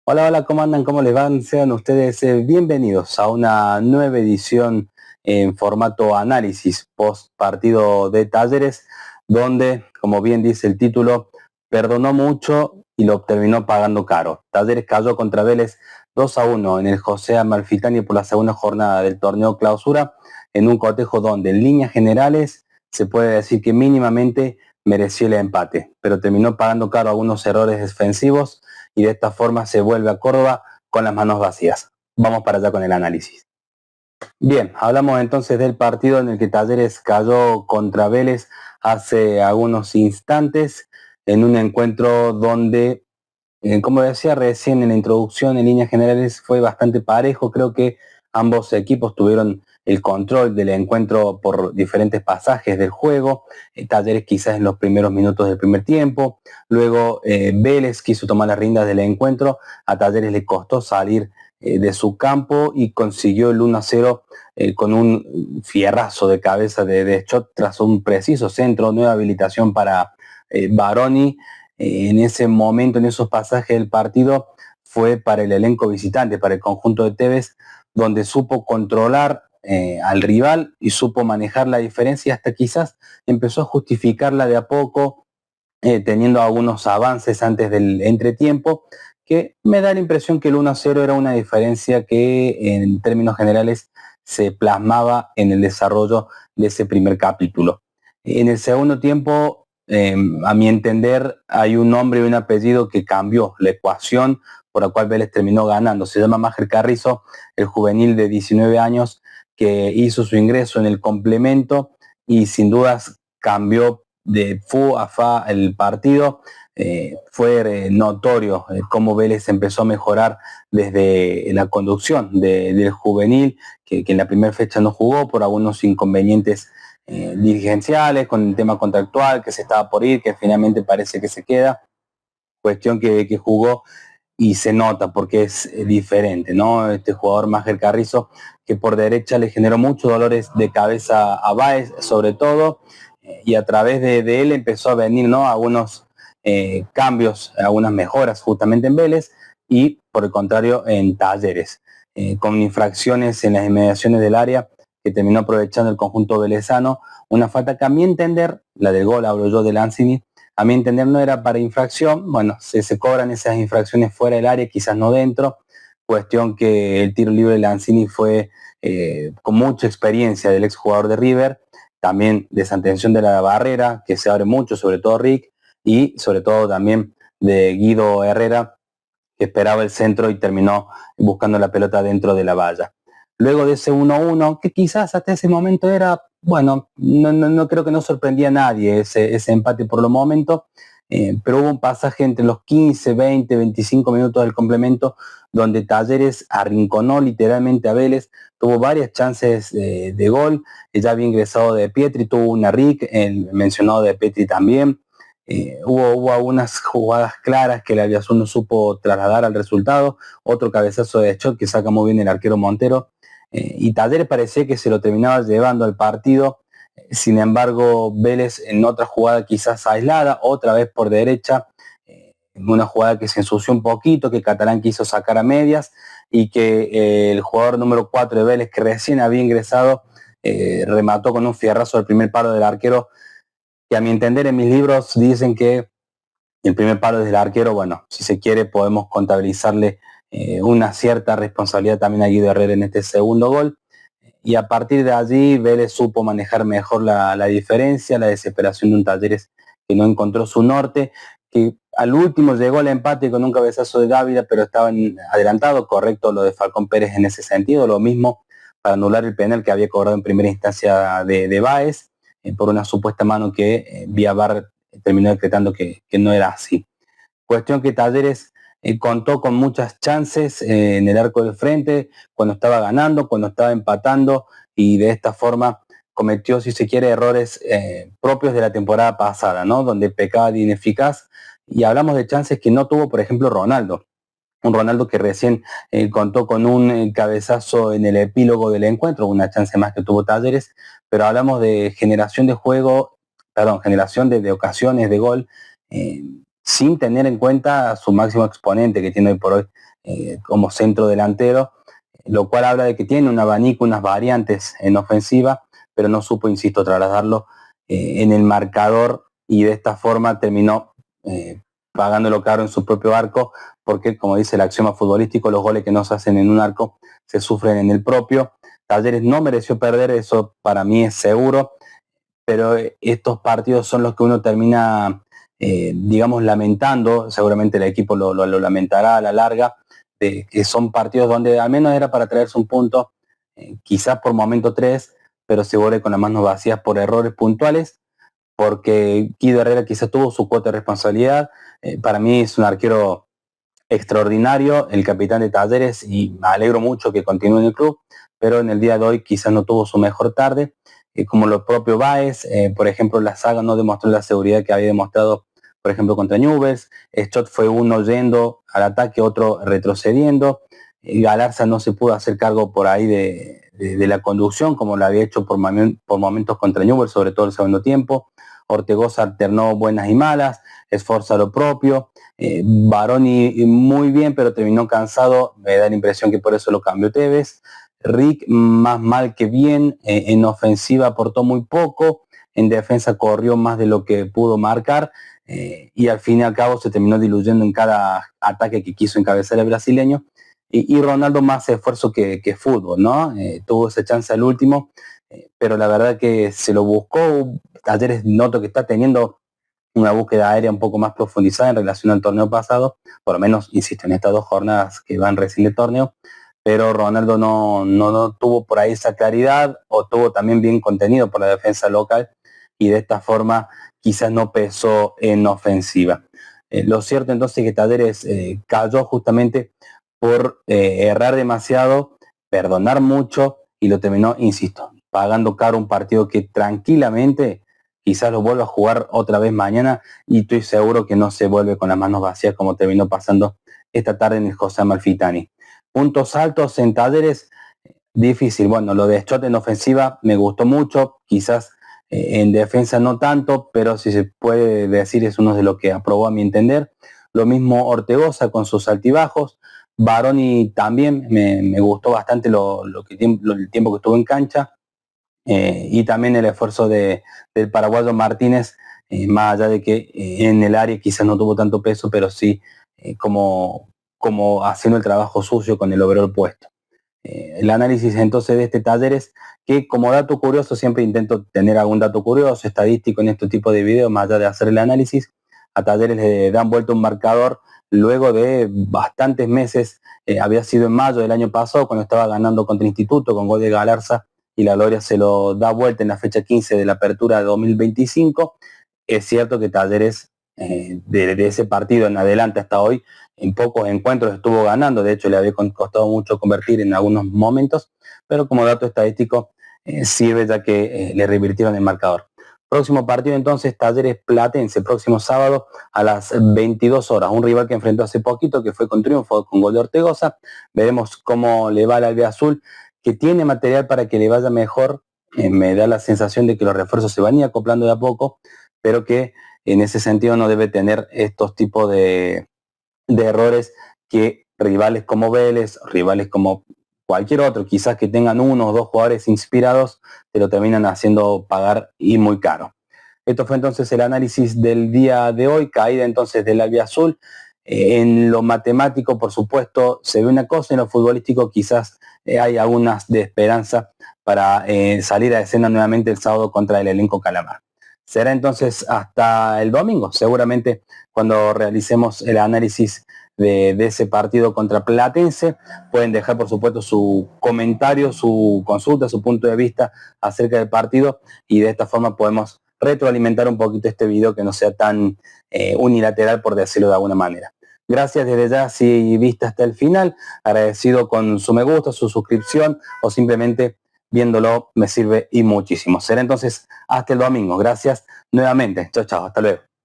Hola, hola, ¿cómo andan? ¿Cómo les van? Sean ustedes bienvenidos a una nueva edición en formato análisis post partido de Talleres, donde, como bien dice el título, perdonó mucho y lo terminó pagando caro. Talleres cayó contra Vélez 2-1 en el José Amalfitani por la segunda jornada del torneo clausura, en un cotejo donde en líneas generales se puede decir que mínimamente mereció el empate, pero terminó pagando caro algunos errores defensivos y de esta forma se vuelve a Córdoba con las manos vacías. Vamos para allá con el análisis. Bien, hablamos entonces del partido en el que Talleres cayó contra Vélez hace algunos instantes en un encuentro donde, como decía recién en la introducción, en líneas generales fue bastante parejo. Creo que ambos equipos tuvieron el control del encuentro por diferentes pasajes del juego. Talleres quizás en los primeros minutos del primer tiempo. Luego Vélez quiso tomar las riendas del encuentro. A Talleres le costó salir de su campo y consiguió el 1-0 con un fierrazo de cabeza de Schott tras un preciso centro, nueva habilitación para Baroni. En ese momento, en esos pasajes del partido, fue para el elenco visitante, para el conjunto de Tevez, donde supo controlar al rival y supo manejar la diferencia, hasta quizás empezó a justificarla de a poco, teniendo algunos avances antes del entretiempo, que me da la impresión que el 1-0 era una diferencia que en términos generales se plasmaba en el desarrollo de ese primer capítulo. En el segundo tiempo, a mi entender, hay un nombre y un apellido que cambió la ecuación por la cual Vélez terminó ganando. Se llama Máger Carrizo, el juvenil de 19 años que hizo su ingreso en el complemento y sin dudas cambió de fu a fa el partido. Fue notorio cómo Vélez empezó a mejorar desde la conducción del juvenil, que en la primera fecha no jugó por algunos inconvenientes dirigenciales, con el tema contractual que se estaba por ir, que finalmente parece que se queda, cuestión que jugó y se nota porque es diferente, ¿no? Este jugador Máger Carrizo, que por derecha le generó muchos dolores de cabeza a Báez, sobre todo, y a través de él empezó a venir, ¿no? Algunos cambios, algunas mejoras justamente en Vélez y por el contrario en Talleres, con infracciones en las inmediaciones del área que terminó aprovechando el conjunto velezano, una falta que a mi entender, la del gol hablo yo de Lanzini, a mi entender no era para infracción. Bueno, se cobran esas infracciones fuera del área, quizás no dentro, cuestión que el tiro libre de Lanzini fue con mucha experiencia del exjugador de River, también desatención de la barrera, que se abre mucho, sobre todo Rick, y sobre todo también de Guido Herrera, que esperaba el centro y terminó buscando la pelota dentro de la valla. Luego de ese 1-1, que quizás hasta ese momento era, bueno, no creo que no sorprendía a nadie ese empate por los momentos, pero hubo un pasaje entre los 15, 20, 25 minutos del complemento donde Talleres arrinconó literalmente a Vélez, tuvo varias chances de gol, ya había ingresado de Pietri, tuvo una Rick, el mencionado de Pietri también. Hubo algunas jugadas claras que el Aviazón no supo trasladar al resultado, otro cabezazo de Schott que saca muy bien el arquero Montero, y Talleres parecía que se lo terminaba llevando al partido. Sin embargo, Vélez en otra jugada quizás aislada, otra vez por derecha, en una jugada que se ensució un poquito, que Catalán quiso sacar a medias y que el jugador número 4 de Vélez, que recién había ingresado, remató con un fierrazo el primer palo del arquero, que a mi entender en mis libros dicen que el primer palo del arquero, bueno, si se quiere podemos contabilizarle una cierta responsabilidad también a Guido Herrera en este segundo gol. Y a partir de allí Vélez supo manejar mejor la diferencia, la desesperación de un Talleres que no encontró su norte, que al último llegó al empate con un cabezazo de Dávila, pero estaba adelantado, correcto lo de Falcón Pérez en ese sentido, lo mismo para anular el penal que había cobrado en primera instancia de Báez, por una supuesta mano que vía VAR terminó decretando que no era así. Cuestión que Talleres contó con muchas chances en el arco del frente, cuando estaba ganando, cuando estaba empatando, y de esta forma cometió, si se quiere, errores propios de la temporada pasada, ¿no? Donde pecaba de ineficaz, y hablamos de chances que no tuvo, por ejemplo, Ronaldo. Un Ronaldo que recién contó con un cabezazo en el epílogo del encuentro, una chance más que tuvo Talleres, pero hablamos de generación de juego, perdón, generación de ocasiones de gol, sin tener en cuenta a su máximo exponente que tiene hoy por hoy como centro delantero, lo cual habla de que tiene un abanico, unas variantes en ofensiva, pero no supo, insisto, trasladarlo en el marcador, y de esta forma terminó pagándolo caro en su propio arco, porque como dice el axioma futbolístico, los goles que no se hacen en un arco se sufren en el propio. Talleres no mereció perder, eso para mí es seguro, pero estos partidos son los que uno termina, digamos, lamentando, seguramente el equipo lo lamentará a la larga, de que son partidos donde al menos era para traerse un punto, quizás por momento tres, pero se vuelve con las manos vacías por errores puntuales, porque Guido Herrera quizás tuvo su cuota de responsabilidad. Para mí es un arquero extraordinario, el capitán de Talleres, y me alegro mucho que continúe en el club, pero en el día de hoy quizás no tuvo su mejor tarde, como lo propio Báez, por ejemplo, la saga no demostró la seguridad que había demostrado, por ejemplo, contra Newell's. Schott fue uno yendo al ataque, otro retrocediendo. Galarza no se pudo hacer cargo por ahí de la conducción, como lo había hecho por momentos contra Newell's, sobre todo el segundo tiempo. Ortegoza alternó buenas y malas, esforza lo propio. Baroni muy bien, pero terminó cansado, me da la impresión que por eso lo cambió Tevez. Rick más mal que bien, en ofensiva aportó muy poco, en defensa corrió más de lo que pudo marcar, y al fin y al cabo se terminó diluyendo en cada ataque que quiso encabezar el brasileño, y Ronaldo más esfuerzo que fútbol, ¿no? Tuvo esa chance al último, pero la verdad que se lo buscó. Talleres noto que está teniendo una búsqueda aérea un poco más profundizada en relación al torneo pasado, por lo menos, insisto, en estas 2 jornadas que van recién de torneo, pero Ronaldo no tuvo por ahí esa claridad, o tuvo también bien contenido por la defensa local, y de esta forma quizás no pesó en ofensiva. Lo cierto entonces es que Talleres cayó justamente por errar demasiado, perdonar mucho, y lo terminó, insisto, pagando caro un partido que tranquilamente quizás lo vuelva a jugar otra vez mañana, y estoy seguro que no se vuelve con las manos vacías como terminó pasando esta tarde en el José Amalfitani. Puntos altos en Talleres, difícil. Bueno, lo de Schott en ofensiva me gustó mucho, quizás en defensa no tanto, pero si se puede decir es uno de los que aprobó a mi entender. Lo mismo Ortegoza con sus altibajos. Baroni también me gustó bastante el tiempo que estuvo en cancha. Y también el esfuerzo del paraguayo Martínez, más allá de que en el área quizás no tuvo tanto peso, pero sí como haciendo el trabajo sucio con el overall puesto. El análisis entonces de este taller es que, como dato curioso, siempre intento tener algún dato curioso, estadístico en este tipo de videos, más allá de hacer el análisis. A Talleres le dan vuelta un marcador luego de bastantes meses. Había sido en mayo del año pasado, cuando estaba ganando contra Instituto con gol de Galarza, y la gloria se lo da vuelta en la fecha 15 de la apertura de 2025. Es cierto que Talleres, de ese partido en adelante hasta hoy, en pocos encuentros estuvo ganando, de hecho le había costado mucho convertir en algunos momentos, pero como dato estadístico sirve, ya que le revirtieron el marcador. Próximo partido entonces, Talleres Platense, próximo sábado a las 22 horas, un rival que enfrentó hace poquito, que fue con triunfo, con gol de Ortegoza. Veremos cómo le va al albiazul, que tiene material para que le vaya mejor. Me da la sensación de que los refuerzos se van a ir acoplando de a poco, pero que en ese sentido no debe tener estos tipos de errores que rivales como Vélez, rivales como cualquier otro, quizás que tengan 1 o 2 jugadores inspirados, te lo terminan haciendo pagar, y muy caro. Esto fue entonces el análisis del día de hoy, caída entonces del albiazul. En lo matemático, por supuesto, se ve una cosa, en lo futbolístico quizás hay algunas de esperanza para salir a escena nuevamente el sábado contra el elenco Calamar. Será entonces hasta el domingo, seguramente, cuando realicemos el análisis de ese partido contra Platense. Pueden dejar, por supuesto, su comentario, su consulta, su punto de vista acerca del partido, y de esta forma podemos retroalimentar un poquito este video, que no sea tan unilateral, por decirlo de alguna manera. Gracias desde ya si viste hasta el final, agradecido con su me gusta, su suscripción, o simplemente viéndolo me sirve y muchísimo. Será entonces hasta el domingo. Gracias nuevamente. Chao, chao. Hasta luego.